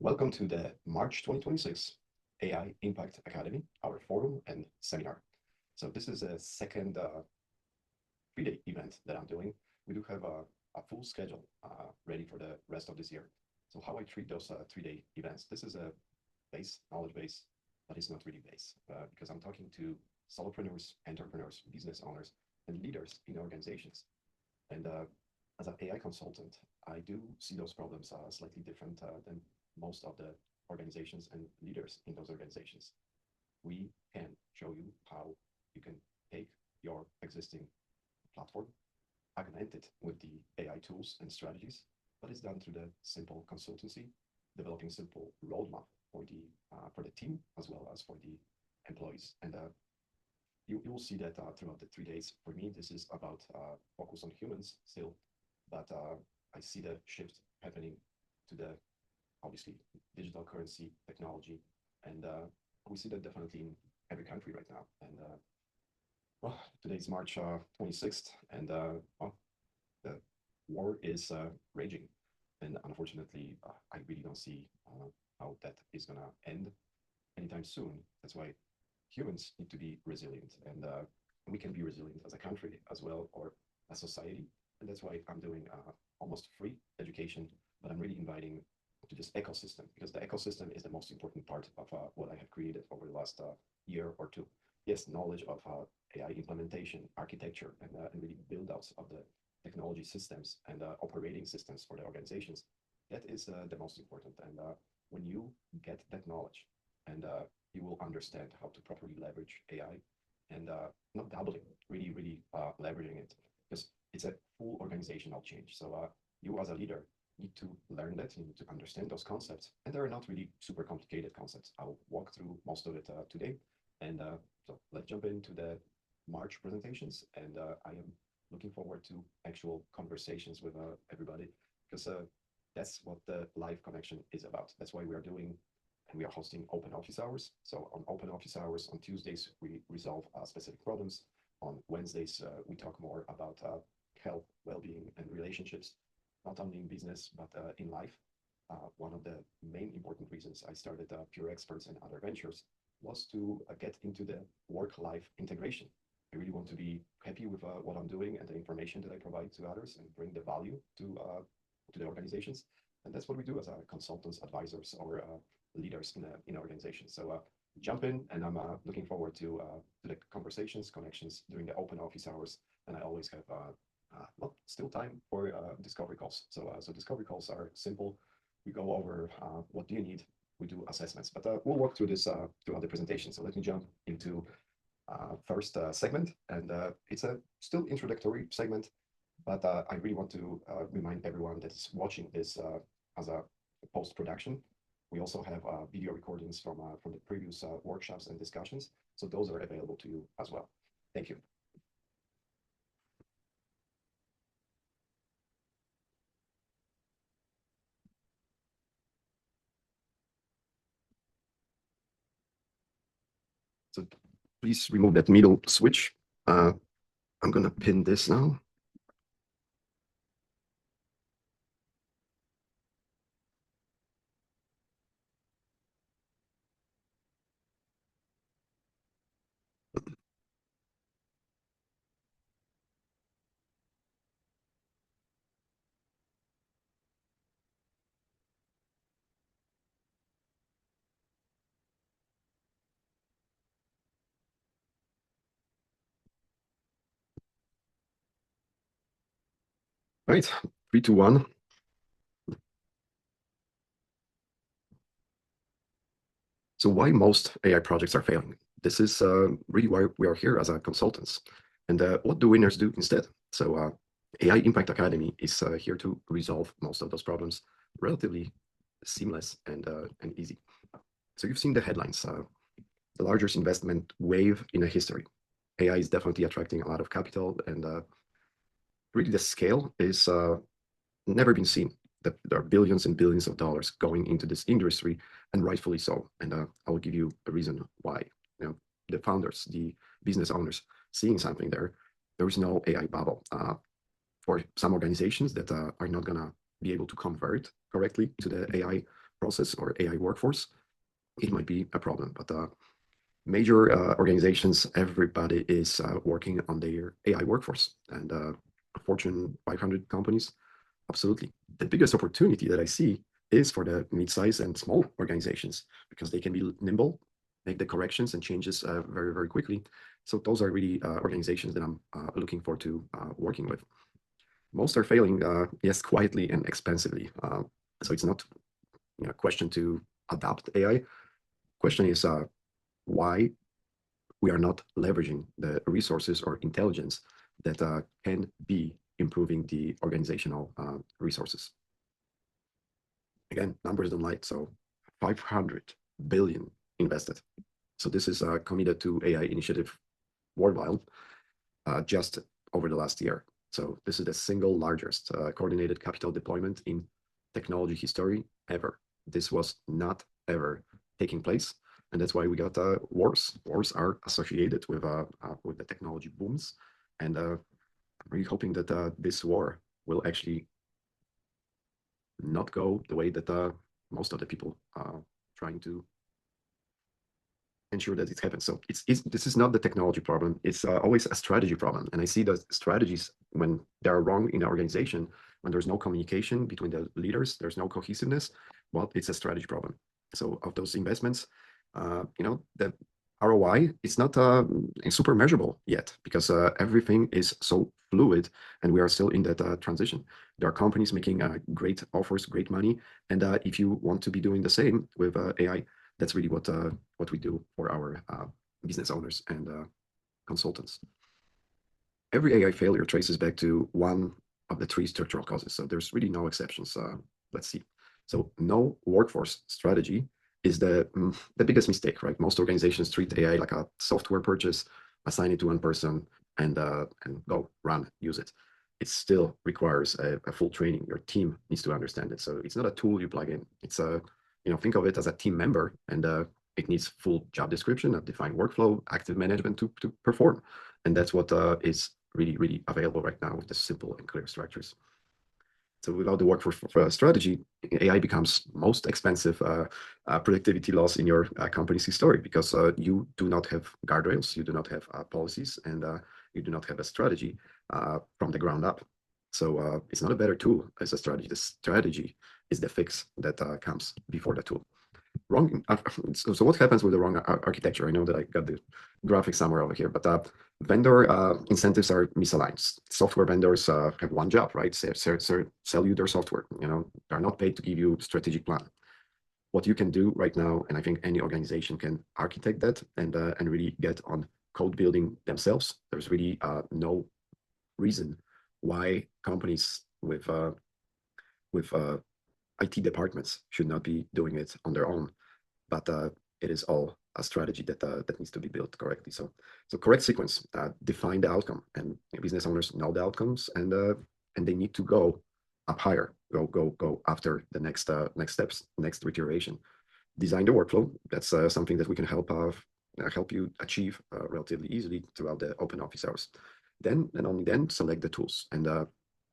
Welcome to the March 2026 AI Impact Academy, our forum and seminar. So this is a second 3-day event that I'm doing. We do have a full schedule ready for the rest of this year. So how I treat those 3-day events, this is a base, knowledge base, but it's not really base because I'm talking to solopreneurs, entrepreneurs, business owners, and leaders in organizations. And as an AI consultant, I do see those problems slightly different than most of the organizations and leaders in those organizations. We can show you how you can take your existing platform, augment it with the AI tools and strategies, but it's done through the simple consultancy, developing simple roadmap for the team as well as for the employees. And you will see that throughout the 3 days. For me, this is about focus on humans still, but I see the shift happening to the obviously digital currency technology, and we see that definitely in every country right now. And well, today's March 26th, and well, the war is raging, and unfortunately, I really don't see how that is gonna end anytime soon. That's why humans need to be resilient, and we can be resilient as a country as well, or a society. And that's why I'm doing almost free education, but I'm really inviting to this ecosystem, because the ecosystem is the most important part of what I have created over the last year or two. Yes, knowledge of AI implementation, architecture, and really build outs of the technology systems and operating systems for the organizations. That is the most important. And when you get that knowledge, and you will understand how to properly leverage AI, and not doubling, really leveraging it, because it's a full organizational change. So you as a leader need to learn that, you need to understand those concepts, and they're not really super complicated concepts. I'll walk through most of it today. And so let's jump into the March presentations, and I am looking forward to actual conversations with everybody, because that's what the live connection is about. That's why we are doing, and we are hosting open office hours. So on open office hours on Tuesdays, we resolve specific problems. On Wednesdays, we talk more about health, well-being, and relationships, not only in business, but in life. One of the main important reasons I started Pure Experts and other ventures was to get into the work-life integration. I really want to be happy with what I'm doing and the information that I provide to others, and bring the value to the organizations. And that's what we do as consultants, advisors, or leaders in organizations. So jump in, and I'm looking forward to the conversations, connections during the open office hours. And I always have well, still time for discovery calls. So discovery calls are simple. We go over what do you need. We do assessments, but we'll walk through this throughout the presentation. So let me jump into first segment, and it's a still introductory segment, but I really want to remind everyone that is watching this as a post-production. We also have video recordings from the previous workshops and discussions, so those are available to you as well. Thank you. So please remove that middle switch. I'm gonna pin this now. All right, 3, 2, 1. So why most AI projects are failing? This is really why we are here as consultants. And what do winners do instead? So AI Impact Academy is here to resolve most of those problems relatively seamless and easy. So you've seen the headlines, the largest investment wave in a history. AI is definitely attracting a lot of capital, and really the scale is never been seen. That there are billions and billions of dollars going into this industry, and rightfully so. And I will give you a reason why. You know, the founders, the business owners, seeing something there. There is no AI bubble. For some organizations that are not gonna be able to convert correctly to the AI process or AI workforce, it might be a problem. But major organizations, everybody is working on their AI workforce, and Fortune 500 companies, absolutely. The biggest opportunity that I see is for the mid-size and small organizations because they can be nimble, make the corrections and changes very, very quickly. So those are really organizations that I'm looking forward to working with. Most are failing, yes, quietly and expensively. So it's not a question to adopt AI. Question is why we are not leveraging the resources or intelligence that can be improving the organizational resources. Again, numbers don't lie. So 500 billion invested. So this is committed to AI initiative worldwide just over the last year. So this is the single largest coordinated capital deployment in technology history ever. This was not ever taking place. And that's why we got wars. Wars are associated with the technology booms. And I'm really hoping that this war will actually not go the way that most of the people are trying to ensure that it happens. So this is not the technology problem. It's always a strategy problem. And I see the strategies when they're wrong in an organization, when there's no communication between the leaders, there's no cohesiveness, well, it's a strategy problem. So of those investments, the ROI is not super measurable yet because everything is so fluid and we are still in that transition. There are companies making great offers, great money. And if you want to be doing the same with AI, that's really what we do for our business owners and consultants. Every AI failure traces back to one of the three structural causes. So there's really no exceptions. Let's see. So no workforce strategy is the biggest mistake, right? Most organizations treat AI like a software purchase, assign it to one person, and go run, use it. It still requires a full training. Your team needs to understand it. So it's not a tool you plug in. It's a think of it as a team member, and it needs full job description, a defined workflow, active management to perform. And that's what is really, really available right now with the simple and clear structures. So without the workforce strategy, AI becomes most expensive productivity loss in your company's history because you do not have guardrails, you do not have policies, and you do not have a strategy from the ground up. So it's not a better tool as a strategy. The strategy is the fix that comes before the tool. So what happens with the wrong architecture? I know that I got the graphic somewhere over here, but vendor incentives are misaligned. Software vendors have one job, right? Sell you their software. They're not paid to give you strategic plan. What you can do right now, and I think any organization can architect that and really get on code building themselves. There's really no reason why companies with IT departments should not be doing it on their own, but it is all a strategy that needs to be built correctly. So correct sequence, define the outcome, and business owners know the outcomes, and they need to go up higher, go after the next steps, next iteration. Design the workflow. That's something that we can help you achieve relatively easily throughout the open office hours. Then and only then select the tools. And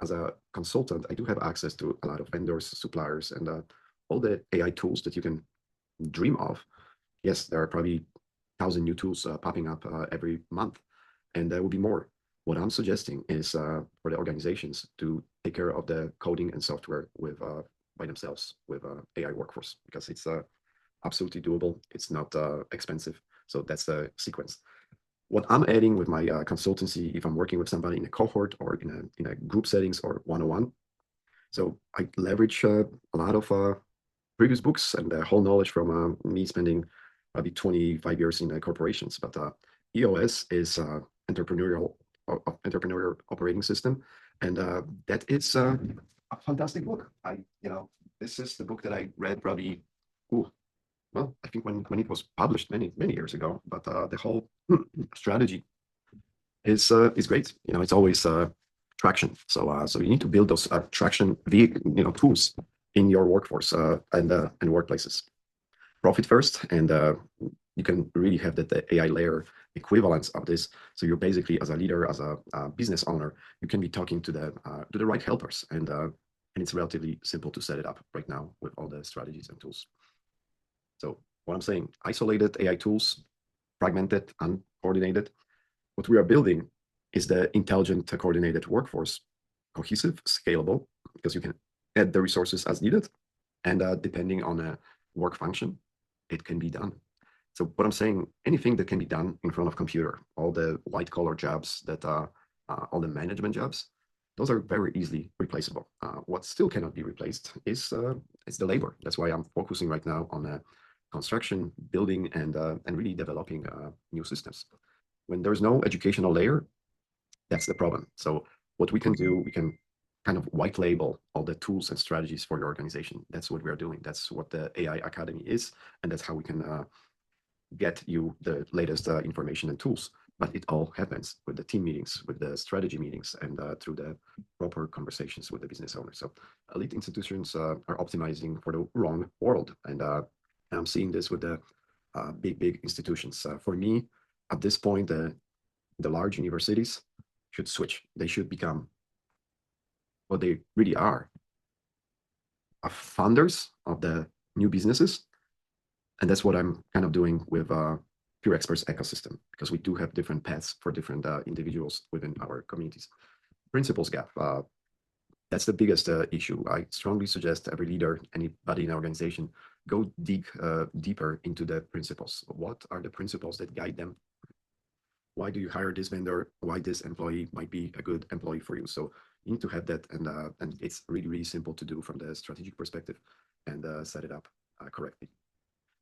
as a consultant, I do have access to a lot of vendors, suppliers, and all the AI tools that you can dream of. Yes, there are probably 1,000 new tools popping up every month, and there will be more. What I'm suggesting is for the organizations to take care of the coding and software by themselves with AI workforce, because it's absolutely doable. It's not expensive. So that's the sequence. What I'm adding with my consultancy, if I'm working with somebody in a cohort or in a group settings or one-on-one, so I leverage a lot of previous books and the whole knowledge from me spending probably 25 years in corporations. But EOS is entrepreneurial operating system, and that is a fantastic book. This is the book that I read probably, well, I think when it was published many years ago. But the whole strategy is great. It's always traction. So you need to build those traction tools in your workforce and workplaces. Profit first, and you can really have the AI layer equivalence of this. So you're basically, as a leader, as a business owner, you can be talking to the right helpers, and And it's relatively simple to set it up right now with all the strategies and tools. So what I'm saying, isolated AI tools, fragmented, uncoordinated. What we are building is the intelligent, coordinated workforce, cohesive, scalable, because you can add the resources as needed. And depending on a work function, it can be done. So what I'm saying, anything that can be done in front of computer, all the white collar jobs that all the management jobs, those are very easily replaceable. What still cannot be replaced is the labor. That's why I'm focusing right now on construction, building, and really developing new systems. When there's no educational layer, that's the problem. So what we can do, we can kind of white label all the tools and strategies for your organization. That's what we are doing. That's what the AI Academy is, and that's how we can get you the latest information and tools. But it all happens with the team meetings, with the strategy meetings, and through the proper conversations with the business owners. So elite institutions are optimizing for the wrong world, and I'm seeing this with the big institutions. For me, at this point, the large universities should switch. They should become what they really are founders of the new businesses. And that's what I'm kind of doing with Pure Experts ecosystem, because we do have different paths for different individuals within our communities. Principles gap. That's the biggest issue. I strongly suggest every leader, anybody in an organization, go dig deeper into the principles. What are the principles that guide them? Why do you hire this vendor? Why this employee might be a good employee for you? So you need to have that, and it's really simple to do from the strategic perspective and set it up correctly.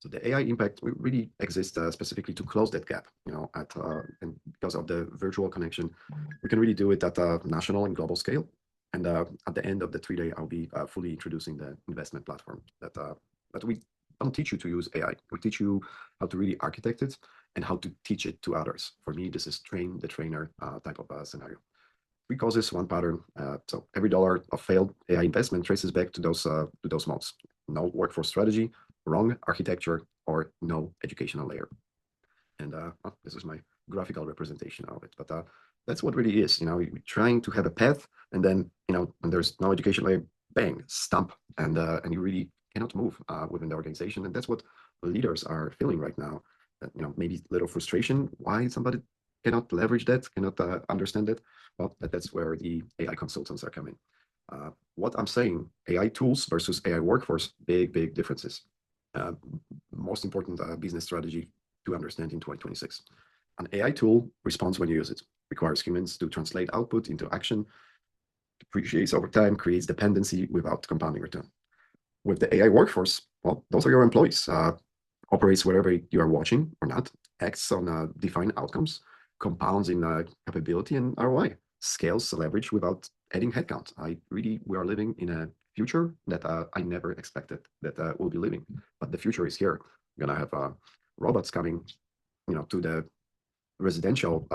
So the AI impact really exists specifically to close that gap, and because of the virtual connection, we can really do it at a national and global scale. And at the end of the 3-day, I'll be fully introducing the investment platform that we don't teach you to use AI. We teach you how to really architect it and how to teach it to others. For me, this is train the trainer type of scenario. 3 causes, 1 pattern. So every dollar of failed AI investment traces back to those modes. No workforce strategy, wrong architecture, or no educational layer. And this is my graphical representation of it. But that's what really is. You're trying to have a path, and then when there's no education layer, bang, stump, and you really cannot move within the organization. And that's what leaders are feeling right now. Maybe a little frustration why somebody cannot leverage that, cannot understand that. Well, that's where the AI consultants are coming. What I'm saying, AI tools versus AI workforce, big differences. Most important business strategy to understand in 2026. An AI tool responds when you use it, requires humans to translate output into action, depreciates over time, creates dependency without compounding return. With the AI workforce, well, those are your employees. Operates wherever you are watching or not, acts on defined outcomes, compounds in capability and ROI, scales leverage without adding headcount. We are living in a future that I never expected that we'll be living, but the future is here. We're gonna have robots coming, to the residential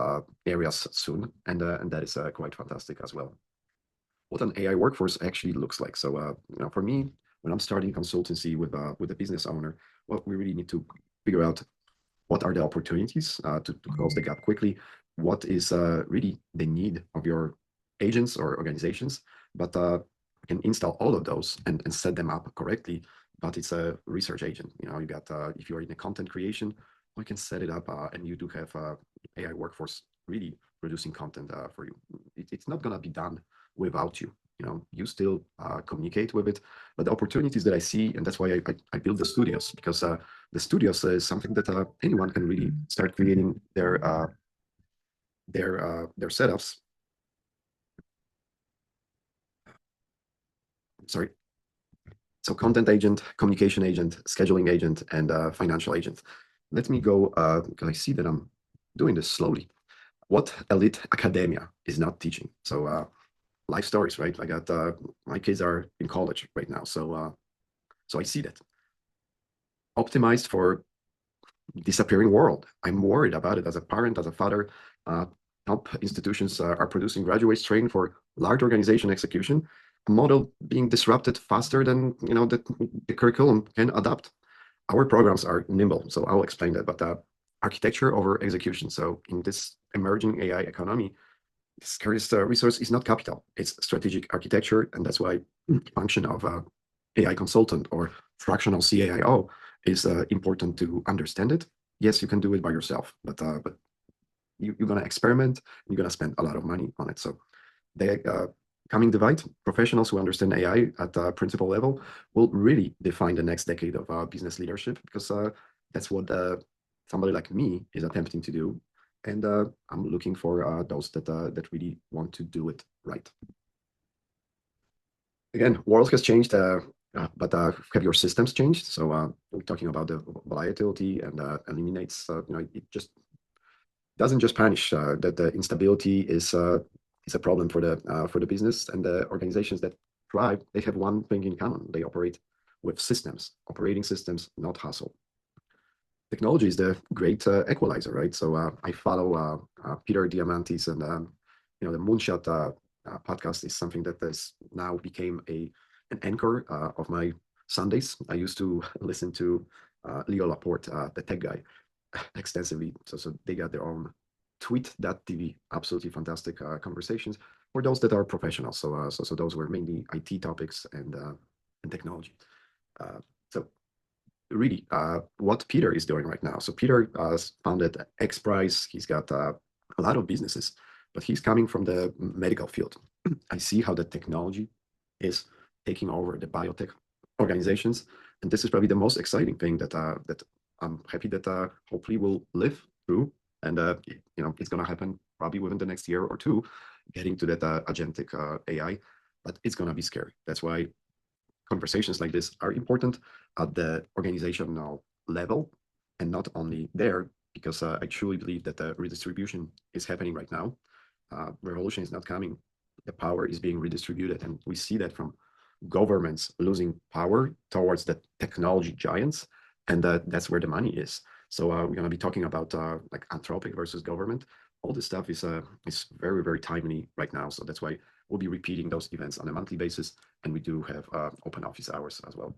areas soon, and that is quite fantastic as well. What an AI workforce actually looks like. So, for me, when I'm starting consultancy with a business owner, well, we really need to figure out what are the opportunities to close the gap quickly. What is really the need of your agents or organizations? But we can install all of those and set them up correctly. But it's a research agent. You got if you're in a content creation, we can set it up, and you do have AI workforce really producing content for you. It's not gonna be done without you. You still communicate with it, but the opportunities that I see, and that's why I build the studios, because the studios is something that anyone can really start creating their setups. Sorry. So content agent, communication agent, scheduling agent, and financial agent. Let me go, because I see that I'm doing this slowly. What Elite Academia is not teaching. So life stories, right? I got my kids are in college right now, so I see that. Optimized for disappearing world. I'm worried about it as a parent, as a father. Top institutions are producing graduates trained for large organization execution, a model being disrupted faster than the curriculum can adapt. Our programs are nimble, so I'll explain that. But architecture over execution. So in this emerging AI economy, The scarcest resource is not capital, it's strategic architecture. And that's why function of AI consultant or fractional CAIO is important to understand it. Yes, you can do it by yourself, but you're going to experiment, you're going to spend a lot of money on it. So the coming divide, professionals who understand AI at the principal level will really define the next decade of business leadership, because that's what somebody like me is attempting to do. And I'm looking for those that really want to do it right. Again, world has changed, but have your systems changed? So we're talking about the volatility and eliminates, it just doesn't just punish that the instability is a problem for the business, and the organizations that thrive. They have one thing in common: they operate with systems, operating systems, not hustle. Technology is the great equalizer, right? So I follow Peter Diamandis, and the Moonshot podcast is something that has now became an anchor of my Sundays. I used to listen to Leo Laporte, the tech guy, extensively. So they got their own Tweet.tv, absolutely fantastic conversations for those that are professionals. So those were mainly IT topics and technology. So really, what Peter is doing right now. So Peter founded XPRIZE. He's got a lot of businesses, but he's coming from the medical field. I see how the technology is taking over the biotech organizations, and this is probably the most exciting thing that I'm happy that hopefully we'll live through. And it's going to happen probably within the next year or two, getting to that agentic AI, but it's going to be scary. That's why conversations like this are important at the organizational level, and not only there, because I truly believe that the redistribution is happening right now. Revolution is not coming. The power is being redistributed, and we see that from governments losing power towards the technology giants, and that's where the money is. So we're going to be talking about like Anthropic versus government. All this stuff is very, very timely right now. So that's why we'll be repeating those events on a monthly basis, and we do have open office hours as well.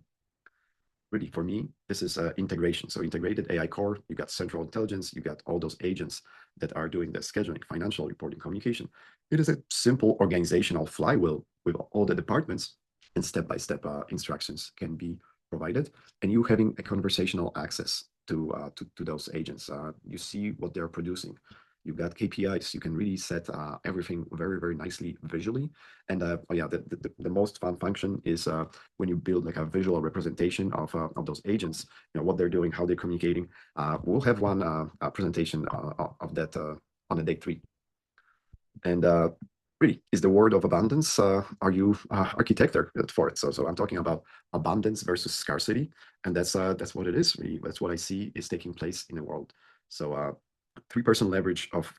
Really, for me, this is integration. So integrated AI core, you got central intelligence, you got all those agents that are doing the scheduling, financial reporting, communication. It is a simple organizational flywheel with all the departments, and step-by-step instructions can be provided, and you having a conversational access to those agents. You see what they're producing. You've got KPIs. You can really set everything very, very nicely visually. And oh yeah, the most fun function is when you build like a visual representation of those agents, what they're doing, how they're communicating. We'll have one presentation of that on the day 3. And really, is the word of abundance. Are you architecture for it? So I'm talking about abundance versus scarcity, and that's what it is. Really, that's what I see is taking place in the world. So 3% leverage of